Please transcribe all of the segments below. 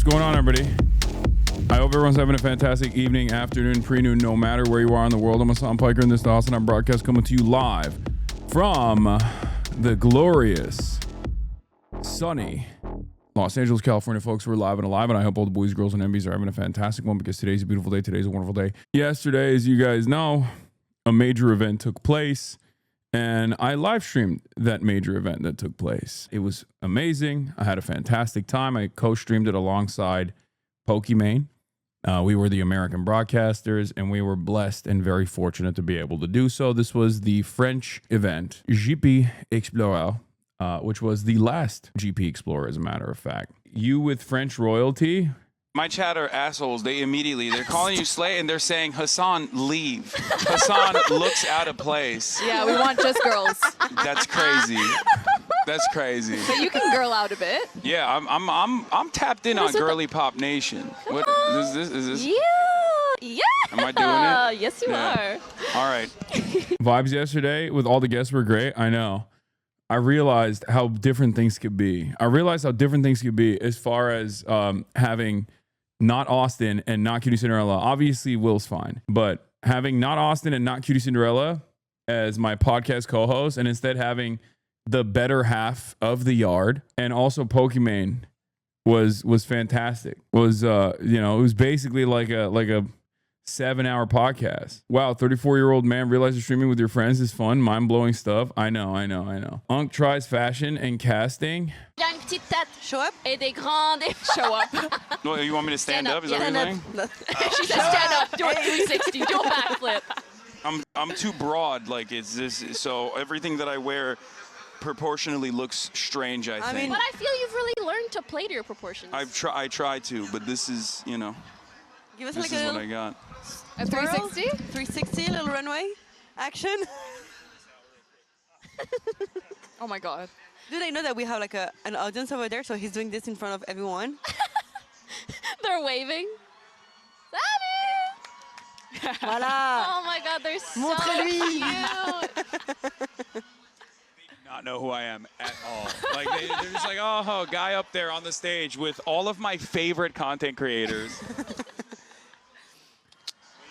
going on, everybody? I hope everyone's having a fantastic evening, afternoon, pre-noon, no matter where you are in the world. I'm Hassan Piker, and this is the HASAN broadcast coming to you live from the glorious, sunny Los Angeles, California, folks. We're live and alive, and I hope all the boys, girls, and MBs are having a fantastic one because today's a beautiful day. Today's a wonderful day. Yesterday, as you guys know, a major event took place, and I live streamed that major event that took place. It was amazing. I had a fantastic time. I co-streamed it alongside Pokimane. We were the American broadcasters, and we were blessed and very fortunate to be able to do so. This was the French event, GP Explorer, which was the last GP Explorer, as a matter of fact. You with French royalty? My chat are assholes. They're calling you Slay, and they're saying, Hassan, leave. Hassan looks out of place. Yeah, we want just girls. That's crazy. That's crazy. But you can girl out a bit. Yeah, I'm tapped in on Girly Pop Nation. What is this? Yeah. Am I doing it? Yes, you are. All right. Vibes yesterday with all the guests were great. I know. I realized how different things could be. As far as having not Austin and not Cutie Cinderella. Obviously, Will's fine. But having not Austin and not Cutie Cinderella as my podcast co-host, and instead having the better half of the yard, and also Pokimane was fantastic. It was basically like a 7-hour podcast. Wow, 34-year-old man realizes streaming with your friends is fun, mind-blowing stuff. I know. Unk tries fashion and casting. Il a une petite tête. Show up. Et des grandes. Show up. Well, you want me to stand up? Is that what you're saying? She said stand up, do a 360, do a backflip. I'm too broad. Like, it's this. So everything that I wear proportionally looks strange, I think. But I feel you've really learned to play to your proportions. I try to, but this is, Give us this like is a what little I got. A 360? 360, little runway action. Oh my God. Do they know that we have like an audience over there? So he's doing this in front of everyone. They're waving. Salut! Voila. Oh my God, they're so Montre-lui. cute. Not know who I am at all. Like they're just like, oh, guy up there on the stage with all of my favorite content creators.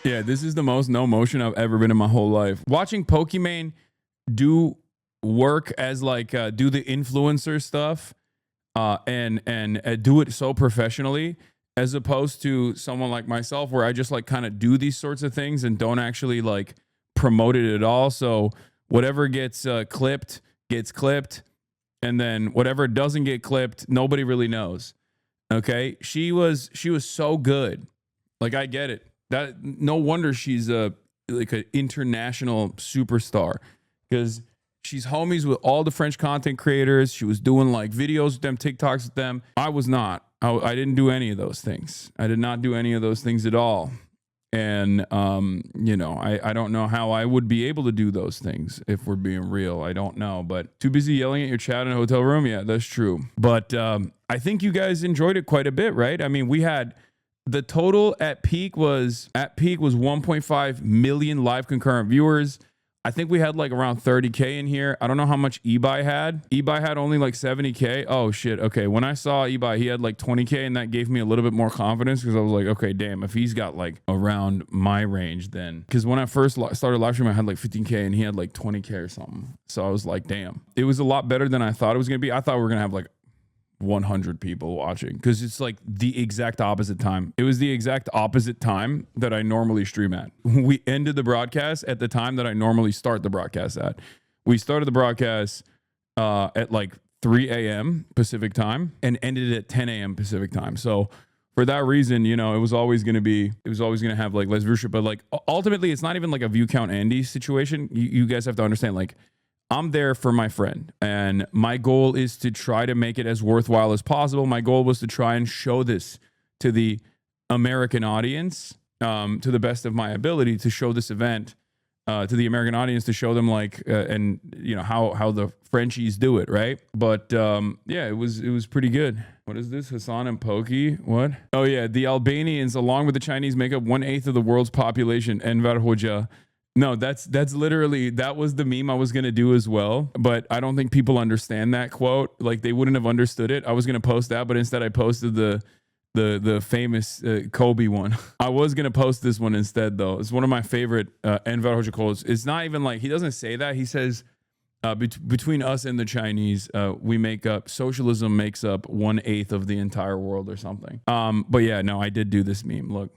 Yeah, this is the most no motion I've ever been in my whole life. Watching Pokimane do work as do the influencer stuff and do it so professionally, as opposed to someone like myself where I just kind of do these sorts of things and don't actually promote it at all. So whatever gets clipped gets clipped, and then whatever doesn't get clipped, nobody really knows. Okay, she was so good. I get it. That no wonder she's an international superstar, because she's homies with all the French content creators. She was doing videos with them, TikToks with them. I was not. I didn't do any of those things. I did not do any of those things at all. And I don't know how I would be able to do those things if we're being real. I don't know, but too busy yelling at your chat in a hotel room. Yeah, that's true. But I think you guys enjoyed it quite a bit, right? I mean, we had the total at peak was 1.5 million live concurrent viewers. I think we had around 30K in here. I don't know how much Ebai had. Ebai had only 70K. Oh shit. Okay. When I saw Ebai, he had 20K, and that gave me a little bit more confidence, because I was like, okay, damn, if he's got around my range, then, because when I first started live streaming, I had 15K and he had 20K or something. So I was like, damn, it was a lot better than I thought it was going to be. I thought we were going to have 100 people watching, because it's the exact opposite time. It was the exact opposit time that I normally stream at. We ended the broadcast at the time that I normally start the broadcast at. We started the broadcast at 3 a.m. Pacific time and ended it at 10 a.m. Pacific time. So for that reason, it was always going to have less viewership. But ultimately, it's not even a view count Andy situation. You guys have to understand, I'm there for my friend, and my goal is to try to make it as worthwhile as possible. My goal was to try and show this to the American audience, to the best of my ability, to show this event to the American audience, to show them how the Frenchies do it, right? But yeah, it was pretty good. What is this? Hassan and Pokey? What? Oh yeah, the Albanians, along with the Chinese, make up 1/8 of the world's population. Enver Hoxha. No, that's literally, that was the meme I was going to do as well. But I don't think people understand that quote. They wouldn't have understood it. I was going to post that, but instead I posted the the famous Kobe one. I was gonna post this one instead though. It's one of my favorite Enver Hoca quotes. It's not even like he doesn't say that. He says between us and the Chinese, we make up socialism makes up 1/8 of the entire world or something. But yeah, no, I did do this meme. Look,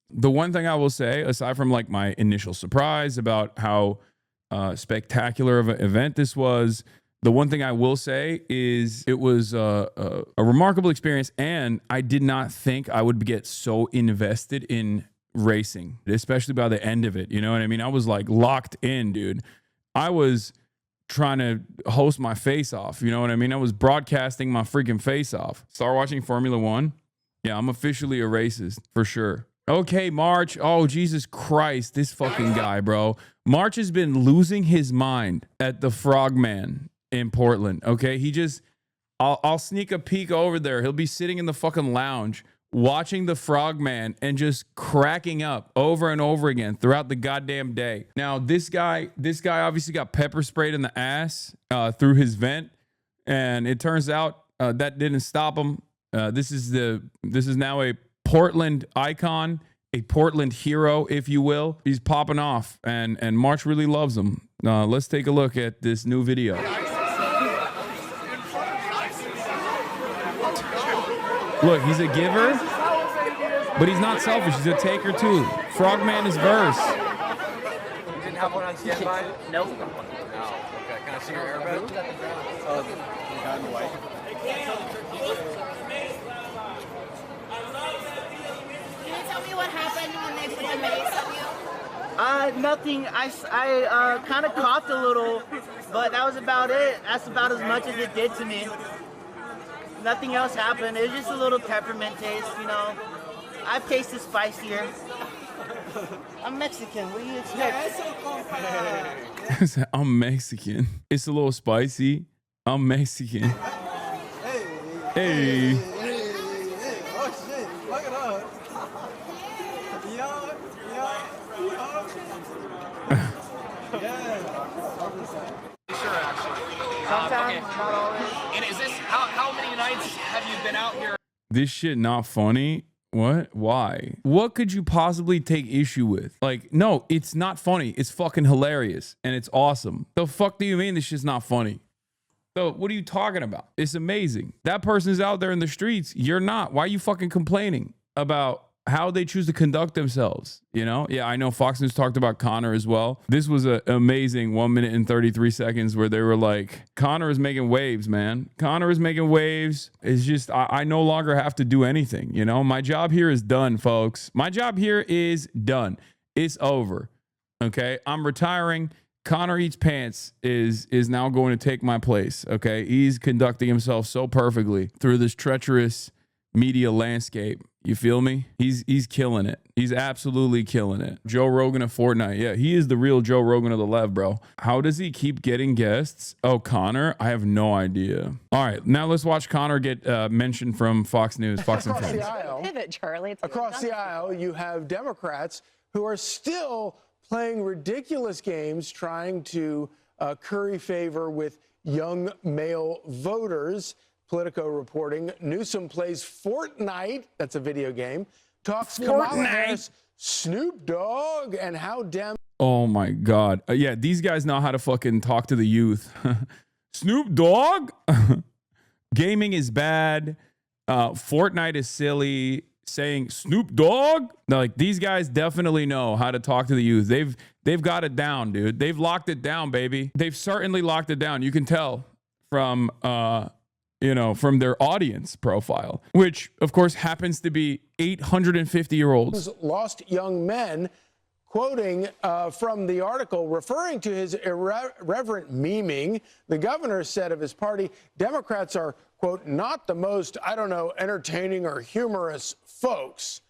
the one thing I will say, aside from like my initial surprise about how spectacular of an event this was, the one thing I will say is it was a remarkable experience, and I did not think I would get so invested in racing, especially by the end of it. You know what I mean? I was like locked in, dude. I was trying to host my face off. You know what I mean? I was broadcasting my freaking face off. Start watching Formula One. Yeah, I'm officially a racist for sure. Okay, March. Oh, Jesus Christ. This fucking guy, bro. March has been losing his mind at the Frogman in Portland. Okay, he just, I'll sneak a peek over there. He'll be sitting in the fucking lounge watching the Frogman and just cracking up over and over again throughout the goddamn day. Now, this guy obviously got pepper sprayed in the ass through his vent, and it turns out that didn't stop him. This is now a Portland icon, a Portland hero, if you will. He's popping off, and March really loves him. Let's take a look at this new video. Look, he's a giver, but he's not selfish. He's a taker too. Frogman is verse. You didn't have one on standby? Nope. No. Okay. Can I see your airbag? Oh, you got in the way. Can you tell me what happened when they put the mace on you? Nothing. I kind of coughed a little, but that was about it. That's about as much as it did to me. Nothing else happened. It was just a little peppermint taste, you know. I've tasted spicier. I'm Mexican. What do you expect? I'm Mexican. It's a little spicy. I'm Mexican. Hey. Oh shit! Look it up. Sure, actually. Sometimes, not always. And is this how many nights have you been out here? This shit not funny. What? Why? What could you possibly take issue with? Like, no, it's not funny. It's fucking hilarious and it's awesome. The fuck do you mean this shit's not funny? So what are you talking about? It's amazing. That person's out there in the streets. You're not. Why are you fucking complaining about how they choose to conduct themselves? You know? Yeah, I know Fox News talked about Connor as well. This was an amazing 1 minute and 33 seconds where they were like, Connor is making waves, man. Connor is making waves. It's just, I no longer have to do anything. You know, my job here is done, folks. My job here is done. It's over. Okay. I'm retiring. ConnorEatsPants is now going to take my place. Okay. He's conducting himself so perfectly through this treacherous media landscape. You feel me? He's killing it. He's absolutely killing it. Joe Rogan of Fortnite. Yeah, he is the real Joe Rogan of the left, bro. How does he keep getting guests? Oh, Connor? I have no idea. All right, now let's watch Connor get mentioned from Fox News, Fox and Friends. Pivot, Charlie. Across the aisle, you have Democrats who are still playing ridiculous games trying to curry favor with young male voters. Politico reporting Newsom plays Fortnite, that's a video game, talks Kamala Harris, Snoop Dogg, and how Oh my God. Yeah, these guys know how to fucking talk to the youth. Snoop Dogg? Gaming is bad. Fortnite is silly. Saying Snoop Dogg? Like, these guys definitely know how to talk to the youth. They've got it down, dude. They've locked it down, baby. They've certainly locked it down. You can tell from from their audience profile, which of course happens to be 850-year-olds. Lost young men, quoting from the article, referring to his irreverent memeing. The governor said of his party, Democrats are, quote, not the most, entertaining or humorous folks.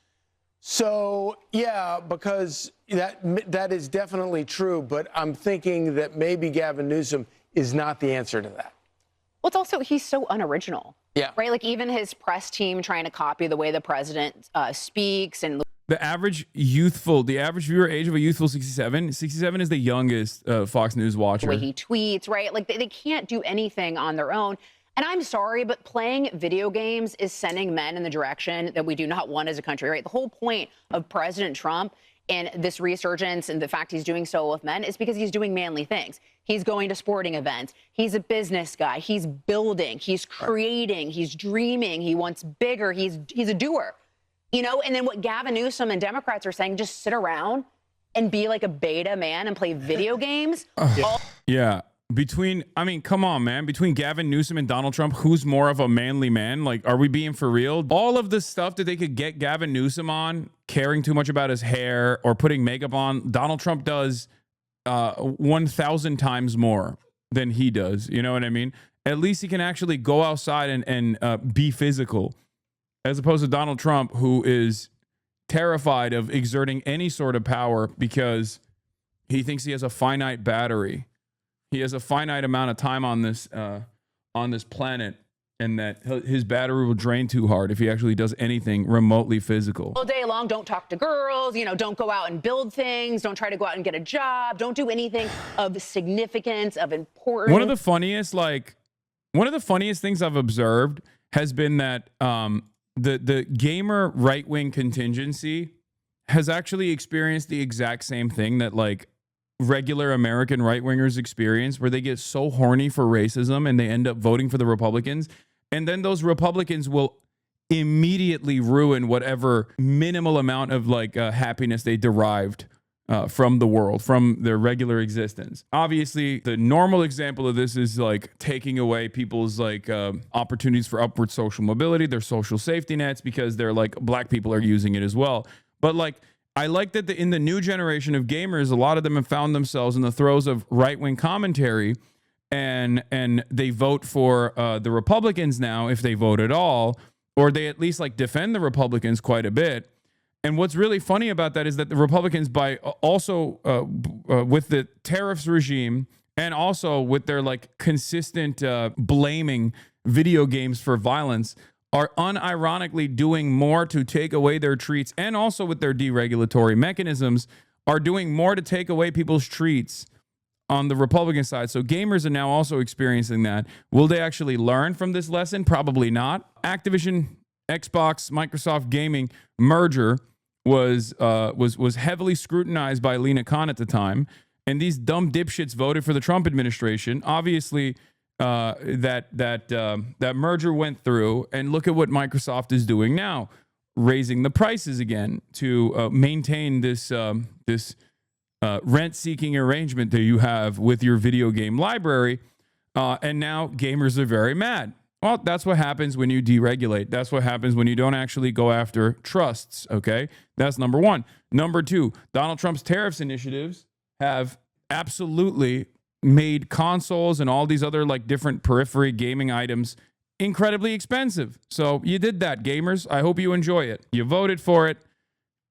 So, yeah, because that is definitely true, but I'm thinking that maybe Gavin Newsom is not the answer to that. Well, it's also, he's so unoriginal. Yeah. Right? Like, even his press team trying to copy the way the president speaks and the average viewer age of a youthful 67. 67 is the youngest Fox News watcher. the way he tweets, right? Like, they can't do anything on their own. And I'm sorry, but playing video games is sending men in the direction that we do not want as a country, right? The whole point of President Trump and this resurgence and the fact he's doing so with men is because he's doing manly things. He's going to sporting events. He's a business guy. He's building. He's creating. He's dreaming. He wants bigger. He's a doer, you know? And then what Gavin Newsom and Democrats are saying, just sit around and be like a beta man and play video games. Yeah. I mean, come on, man. Between Gavin Newsom and Donald Trump, who's more of a manly man? Like, are we being for real? All of the stuff that they could get Gavin Newsom on, caring too much about his hair or putting makeup on, Donald Trump does 1,000 times more than he does. You know what I mean? At least he can actually go outside and be physical, as opposed to Donald Trump, who is terrified of exerting any sort of power because he thinks he has a finite battery. He has a finite amount of time on this planet, and that his battery will drain too hard if he actually does anything remotely physical. All day long, don't talk to girls, you know, don't go out and build things, don't try to go out and get a job, don't do anything of significance, of importance. One of the funniest things I've observed has been that the gamer right-wing contingency has actually experienced the exact same thing that like regular American right-wingers experience, where they get so horny for racism and they end up voting for the Republicans. And then those Republicans will immediately ruin whatever minimal amount of like happiness they derived from the world, from their regular existence. Obviously, the normal example of this is like taking away people's like opportunities for upward social mobility, their social safety nets, because they're like black people are using it as well. But like, I like that in the new generation of gamers, a lot of them have found themselves in the throes of right-wing commentary, and they vote for the Republicans now, if they vote at all, or they at least like defend the Republicans quite a bit. And what's really funny about that is that the Republicans, by also with the tariffs regime and also with their like consistent blaming video games for violence, are unironically doing more to take away their treats, and also with their deregulatory mechanisms are doing more to take away people's treats on the Republican side. So gamers are now also experiencing that. Will they actually learn from this lesson? Probably not. Activision, Xbox, Microsoft gaming merger was heavily scrutinized by LINA at the time, and these dumb dipshits voted for the Trump administration. Obviously, that merger went through, and look at what Microsoft is doing now, raising the prices again to maintain this rent-seeking arrangement that you have with your video game library, and now gamers are very mad. Well, that's what happens when you deregulate. That's what happens when you don't actually go after trusts, okay? That's number one. Number two, Donald Trump's tariffs initiatives have absolutely made consoles and all these other like different periphery gaming items incredibly expensive. So you did that, gamers. I hope you enjoy it. You voted for it,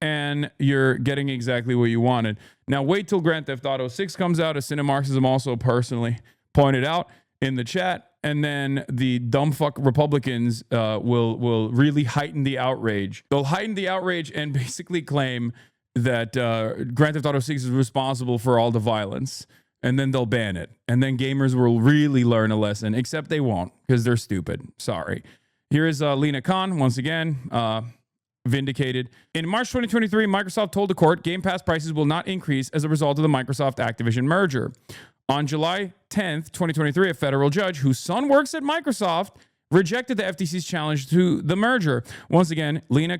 and you're getting exactly what you wanted. Now wait till Grand Theft Auto 6 comes out, as Cinemarxism also personally pointed out in the chat, and then the dumbfuck Republicans will really heighten the outrage. They'll heighten the outrage and basically claim that Grand Theft Auto 6 is responsible for all the violence. And then they'll ban it. And then gamers will really learn a lesson, except they won't, because they're stupid. Sorry. Here is LINA once again, vindicated. In March 2023, Microsoft told the court Game Pass prices will not increase as a result of the Microsoft-Activision merger. On July 10th, 2023, a federal judge whose son works at Microsoft rejected the FTC's challenge to the merger. Once again, LINA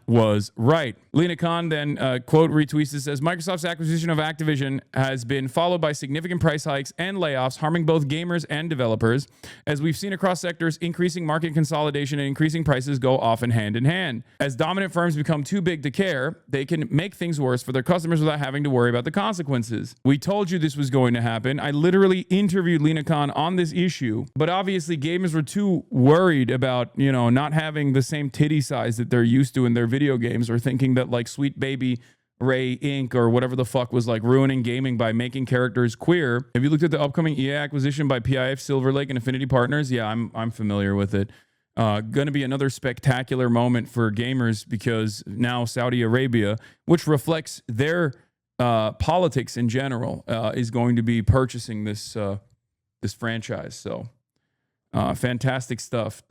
was right. LINA then, quote, retweets this, says, Microsoft's acquisition of Activision has been followed by significant price hikes and layoffs, harming both gamers and developers. As we've seen across sectors, increasing market consolidation and increasing prices go often hand in hand. As dominant firms become too big to care, they can make things worse for their customers without having to worry about the consequences. We told you this was going to happen. I literally interviewed LINA on this issue, but obviously gamers were too worried about, you know, not having the same titty size that they're used to in their video games, or thinking that like Sweet Baby Ray Inc. or whatever the fuck was like ruining gaming by making characters queer. Have you looked at the upcoming EA acquisition by PIF, Silver Lake, and Affinity Partners? Yeah, I'm familiar with it. Going to be another spectacular moment for gamers, because now Saudi Arabia, which reflects their politics in general, is going to be purchasing this franchise. So Fantastic stuff.